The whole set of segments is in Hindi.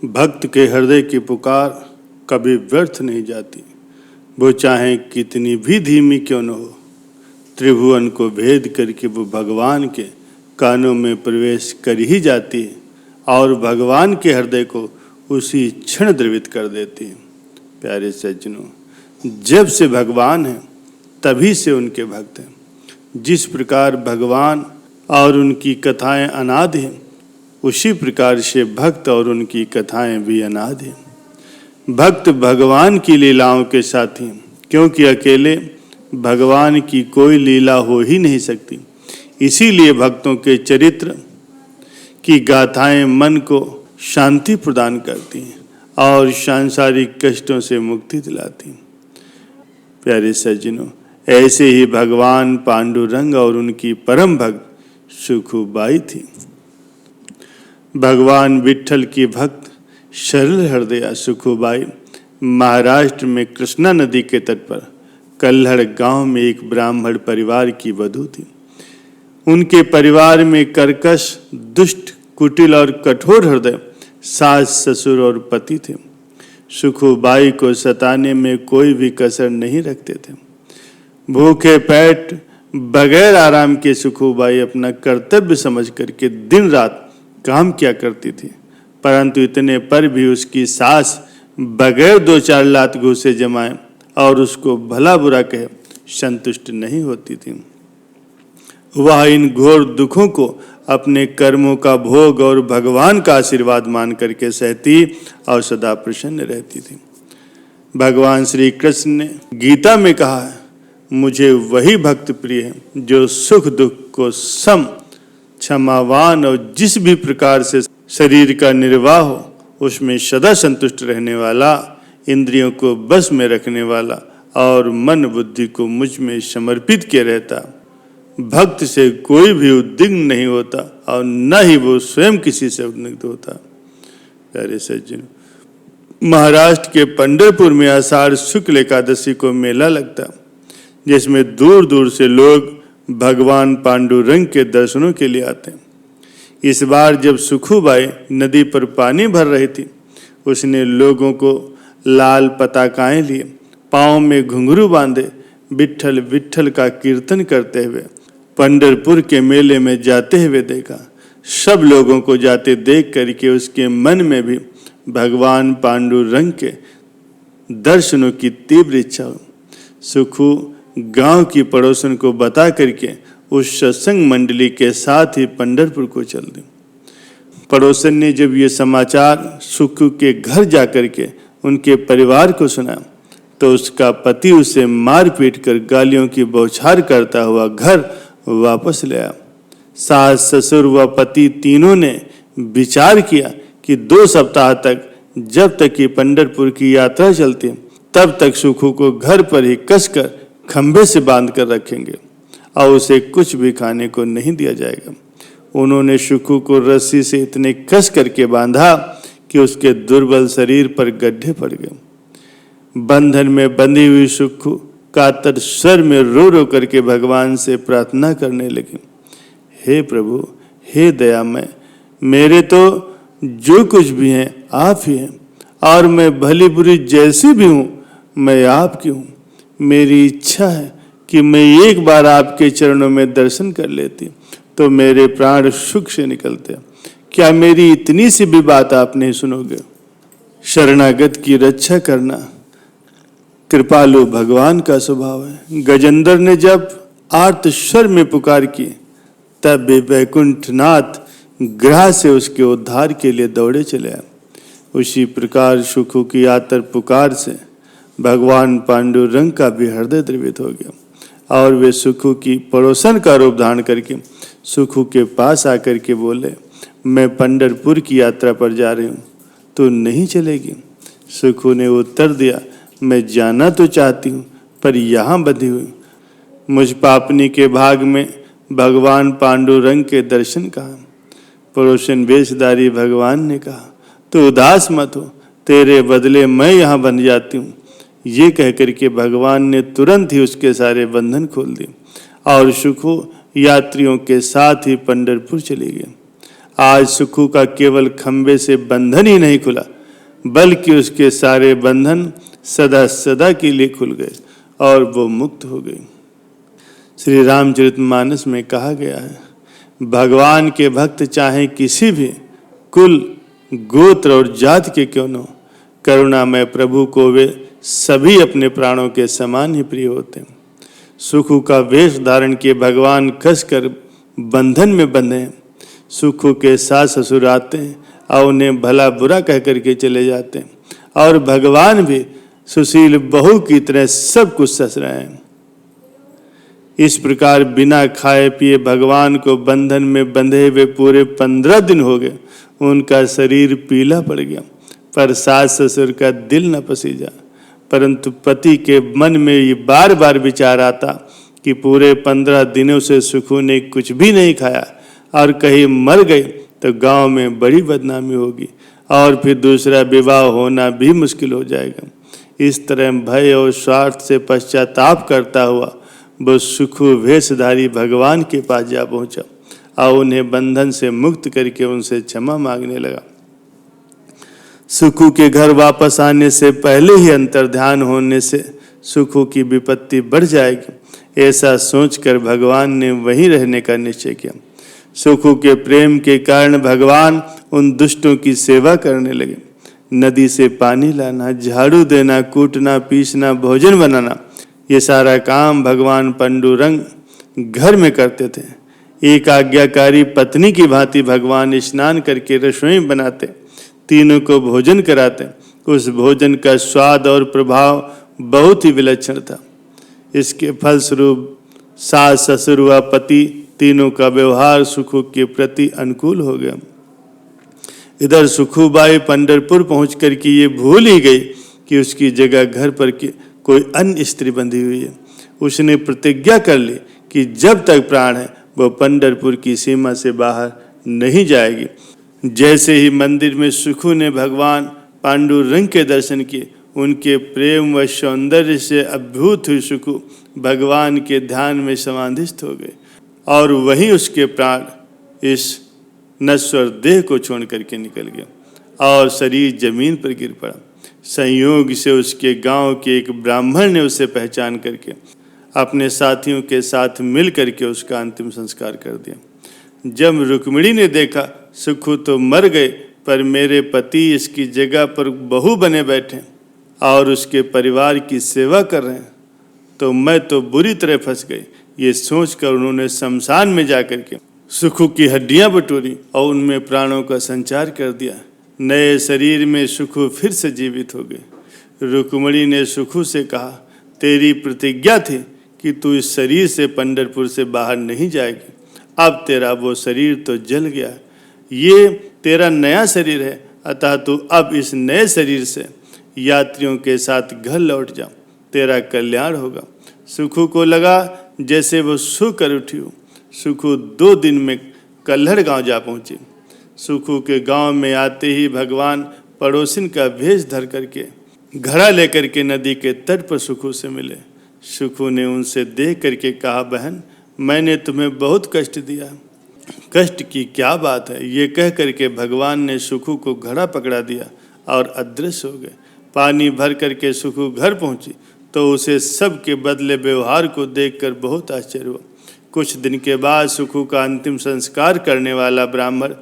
भक्त के हृदय की पुकार कभी व्यर्थ नहीं जाती। वो चाहे कितनी भी धीमी क्यों न हो, त्रिभुवन को भेद करके वो भगवान के कानों में प्रवेश कर ही जाती है और भगवान के हृदय को उसी क्षण द्रवित कर देती है। प्यारे सज्जनों, जब से भगवान हैं तभी से उनके भक्त हैं। जिस प्रकार भगवान और उनकी कथाएं अनादि हैं, उसी प्रकार से भक्त और उनकी कथाएं भी अनादि हैं। भक्त भगवान की लीलाओं के साथी हैं, क्योंकि अकेले भगवान की कोई लीला हो ही नहीं सकती। इसीलिए भक्तों के चरित्र की गाथाएं मन को शांति प्रदान करती हैं और सांसारिक कष्टों से मुक्ति दिलाती हैं। प्यारे सज्जनों, ऐसे ही भगवान पांडुरंग और उनकी परम भक्त सुखुबाई थी। भगवान विट्ठल की भक्त सरल हृदया सुखुबाई महाराष्ट्र में कृष्णा नदी के तट पर कल्हड़ गांव में एक ब्राह्मण परिवार की वधू थी। उनके परिवार में कर्कश, दुष्ट, कुटिल और कठोर हृदय सास, ससुर और पति थे। सुखुबाई को सताने में कोई भी कसर नहीं रखते थे। भूखे पेट बगैर आराम के सुखुबाई अपना कर्तव्य समझ करके दिन रात काम किया करती थी, परंतु इतने पर भी उसकी सास बगैर 2-4 लात घूसे जमाए और उसको भला बुरा कहे संतुष्ट नहीं होती थी। वह इन घोर दुखों को अपने कर्मों का भोग और भगवान का आशीर्वाद मान करके सहती और सदा प्रसन्न रहती थी। भगवान श्री कृष्ण ने गीता में कहा है, मुझे वही भक्त प्रिय है जो सुख दुख को सम, क्षमावान और जिस भी प्रकार से शरीर का निर्वाह हो उसमें सदा संतुष्ट रहने वाला, इंद्रियों को बस में रखने वाला और मन बुद्धि को मुझ में समर्पित किए रहता। भक्त से कोई भी उद्विग्न नहीं होता और न ही वो स्वयं किसी से उद्विग्न होता। प्यारे सज्जन, महाराष्ट्र के पंढरपुर में आषाढ़ शुक्ल एकादशी को मेला लगता, जिसमें दूर दूर से लोग भगवान पांडुरंग के दर्शनों के लिए आते हैं। इस बार जब सुखुबाई नदी पर पानी भर रही थी, उसने लोगों को लाल पताकाएं लिए, पाँव में घुंघरू बांधे, विट्ठल विट्ठल का कीर्तन करते हुए पंढरपुर के मेले में जाते हुए देखा। सब लोगों को जाते देख करके उसके मन में भी भगवान पांडुरंग के दर्शनों की तीव्र इच्छा हुई। सुखू गांव की पड़ोसन को बता करके उस सत्संग मंडली के साथ ही पंढरपुर को चल दी। पड़ोसन ने जब ये समाचार सुखू के घर जाकर के उनके परिवार को सुना, तो उसका पति उसे मार पीट कर गालियों की बौछार करता हुआ घर वापस ले आया। सास, ससुर व पति तीनों ने विचार किया कि 2 सप्ताह तक, जब तक कि पंढरपुर की यात्रा चलती, तब तक सुखू को घर पर ही कसकर खंभे से बांध कर रखेंगे और उसे कुछ भी खाने को नहीं दिया जाएगा। उन्होंने सुखू को रस्सी से इतने कस करके बांधा कि उसके दुर्बल शरीर पर गड्ढे पड़ गए। बंधन में बंधी हुई सुखू कातर स्वर में रो रो करके भगवान से प्रार्थना करने लगी, हे प्रभु, हे दयामय, मेरे तो जो कुछ भी हैं आप ही हैं और मैं भली बुरी जैसी भी हूँ मैं आपकी हूँ। मेरी इच्छा है कि मैं एक बार आपके चरणों में दर्शन कर लेती तो मेरे प्राण सुख से निकलते। क्या मेरी इतनी सी भी बात आप नहीं सुनोगे? शरणागत की रक्षा करना कृपालु भगवान का स्वभाव है। गजेंद्र ने जब आर्त स्वर में पुकार की, तब भी वैकुंठनाथ ग्रह से उसके उद्धार के लिए दौड़े चले आए। उसी प्रकार सुखू की आतर पुकार से भगवान पांडुरंग का भी हृदय द्रवित हो गया और वे सुखू की पड़ोसन का रूप धारण करके सुखू के पास आकर के बोले, मैं पंढरपुर की यात्रा पर जा रही हूँ, तू नहीं चलेगी? सुखू ने उत्तर दिया, मैं जाना तो चाहती हूँ, पर यहाँ बंधी हुई। मुझ पापनी के भाग में भगवान पांडुरंग के दर्शन कहाँ? पड़ोसन वेशधारी भगवान ने कहा, तो उदास मत हो, तेरे बदले मैं यहाँ बन जाती हूँ। ये कहकर के भगवान ने तुरंत ही उसके सारे बंधन खोल दिए और सुखू यात्रियों के साथ ही पंढरपुर चले गए। आज सुखू का केवल खंबे से बंधन ही नहीं खुला, बल्कि उसके सारे बंधन सदा सदा के लिए खुल गए और वो मुक्त हो गई। श्री रामचरितमानस में कहा गया है, भगवान के भक्त चाहे किसी भी कुल, गोत्र और जाति के क्यों न हो, करुणामय प्रभु को वे सभी अपने प्राणों के समान ही प्रिय होते हैं। सुखू का वेश धारण किए भगवान कसकर बंधन में बंधे हैं। सुखू के सास ससुर आते हैं और उन्हें भला बुरा कह करके चले जाते हैं, और भगवान भी सुशील बहू की तरह सब कुछ सस रहे हैं। इस प्रकार बिना खाए पिए भगवान को बंधन में बंधे हुए पूरे 15 दिन हो गए। उनका शरीर पीला पड़ गया, पर सास ससुर का दिल न पसीजा। परंतु पति के मन में ये बार बार विचार आता कि पूरे 15 दिनों से सुखू ने कुछ भी नहीं खाया, और कहीं मर गए तो गांव में बड़ी बदनामी होगी और फिर दूसरा विवाह होना भी मुश्किल हो जाएगा। इस तरह भय और स्वार्थ से पश्चाताप करता हुआ वो सुखू वेशधारी भगवान के पास जा पहुंचा और उन्हें बंधन से मुक्त करके उनसे क्षमा मांगने लगा। सुखू के घर वापस आने से पहले ही अंतर्ध्यान होने से सुखू की विपत्ति बढ़ जाएगी, ऐसा सोचकर भगवान ने वहीं रहने का निश्चय किया। सुखू के प्रेम के कारण भगवान उन दुष्टों की सेवा करने लगे। नदी से पानी लाना, झाड़ू देना, कूटना, पीसना, भोजन बनाना, ये सारा काम भगवान पांडुरंग घर में करते थे। एक आज्ञाकारी पत्नी की भांति भगवान स्नान करके रसोई बनाते, तीनों को भोजन कराते। उस भोजन का स्वाद और प्रभाव बहुत ही विलक्षण था। इसके फलस्वरूप सास ससुर व पति तीनों का व्यवहार सुखू के प्रति अनुकूल हो गया। इधर सुखूबाई पंढरपुर पहुँच कर के ये भूल ही गई कि उसकी जगह घर पर कोई अन्य स्त्री बंधी हुई है। उसने प्रतिज्ञा कर ली कि जब तक प्राण है वह पंढरपुर की सीमा से बाहर नहीं जाएगी। जैसे ही मंदिर में सुखू ने भगवान पांडुरंग के दर्शन किए, उनके प्रेम व सौंदर्य से अभिभूत हुई सुखू भगवान के ध्यान में समाधिस्थ हो गए, और वहीं उसके प्राण इस नश्वर देह को छोड़ करके निकल गया और शरीर जमीन पर गिर पड़ा। संयोग से उसके गांव के एक ब्राह्मण ने उसे पहचान करके अपने साथियों के साथ मिल करके उसका अंतिम संस्कार कर दिया। जब रुक्मिणी ने देखा सुखू तो मर गए, पर मेरे पति इसकी जगह पर बहू बने बैठे और उसके परिवार की सेवा कर रहे हैं, तो मैं तो बुरी तरह फंस गई। ये सोचकर उन्होंने शमशान में जाकर के सुखू की हड्डियां बटोरी और उनमें प्राणों का संचार कर दिया। नए शरीर में सुखू फिर से जीवित हो गए। रुक्मिणी ने सुखू से कहा, तेरी प्रतिज्ञा थी कि तू इस शरीर से पंढरपुर से बाहर नहीं जाएगी, अब तेरा वो शरीर तो जल गया, ये तेरा नया शरीर है, अतः तू अब इस नए शरीर से यात्रियों के साथ घर लौट जा, तेरा कल्याण होगा। सुखू को लगा जैसे वो सो कर उठी हो। सुखू 2 दिन में कल्हड़ गांव जा पहुंची। सुखू के गांव में आते ही भगवान पड़ोसिन का भेष धर करके घड़ा लेकर के नदी के तट पर सुखू से मिले। सुखू ने उनसे देख करके कहा, बहन मैंने तुम्हें बहुत कष्ट दिया। कष्ट की क्या बात है, ये कह करके भगवान ने सुखू को घड़ा पकड़ा दिया और अदृश्य हो गए। पानी भर करके सुखू घर पहुंची तो उसे सबके बदले व्यवहार को देखकर बहुत आश्चर्य हुआ। कुछ दिन के बाद सुखू का अंतिम संस्कार करने वाला ब्राह्मण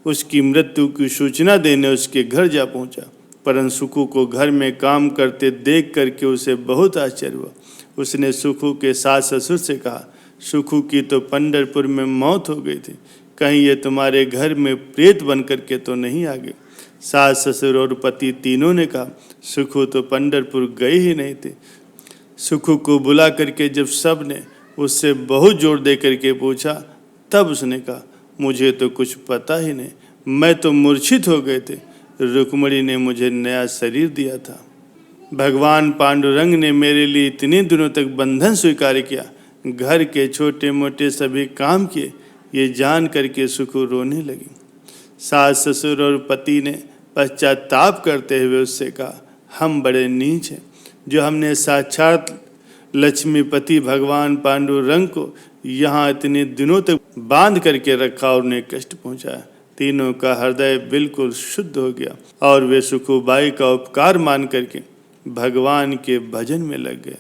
उसकी मृत्यु की सूचना देने उसके घर जा पहुंचा, परंतु सुखू को घर में काम करते देख करके उसे बहुत आश्चर्य हुआ। उसने सुखू के सास ससुर से कहा, सुखू की तो पंढरपुर में मौत हो गई थी, कहीं ये तुम्हारे घर में प्रेत बन करके तो नहीं आ गए। सास ससुर और पति तीनों ने कहा, सुखू तो पंढरपुर गए ही नहीं थे। सुखू को बुला करके जब सब ने उससे बहुत जोर दे करके पूछा, तब उसने कहा, मुझे तो कुछ पता ही नहीं, मैं तो मूर्छित हो गए थे। रुक्मिणी ने मुझे नया शरीर दिया था। भगवान पांडुरंग ने मेरे लिए इतने दिनों तक बंधन स्वीकार किया, घर के छोटे मोटे सभी काम किए, ये जान करके सुखू रोने लगी। सास ससुर और पति ने पश्चाताप करते हुए उससे कहा, हम बड़े नीच हैं जो हमने साक्षात लक्ष्मीपति भगवान पांडुरंग को यहाँ इतने दिनों तक बांध करके रखा और उन्हें कष्ट पहुँचाया। तीनों का हृदय बिल्कुल शुद्ध हो गया और वे सुखुबाई का उपकार मान करके भगवान के भजन में लग गए।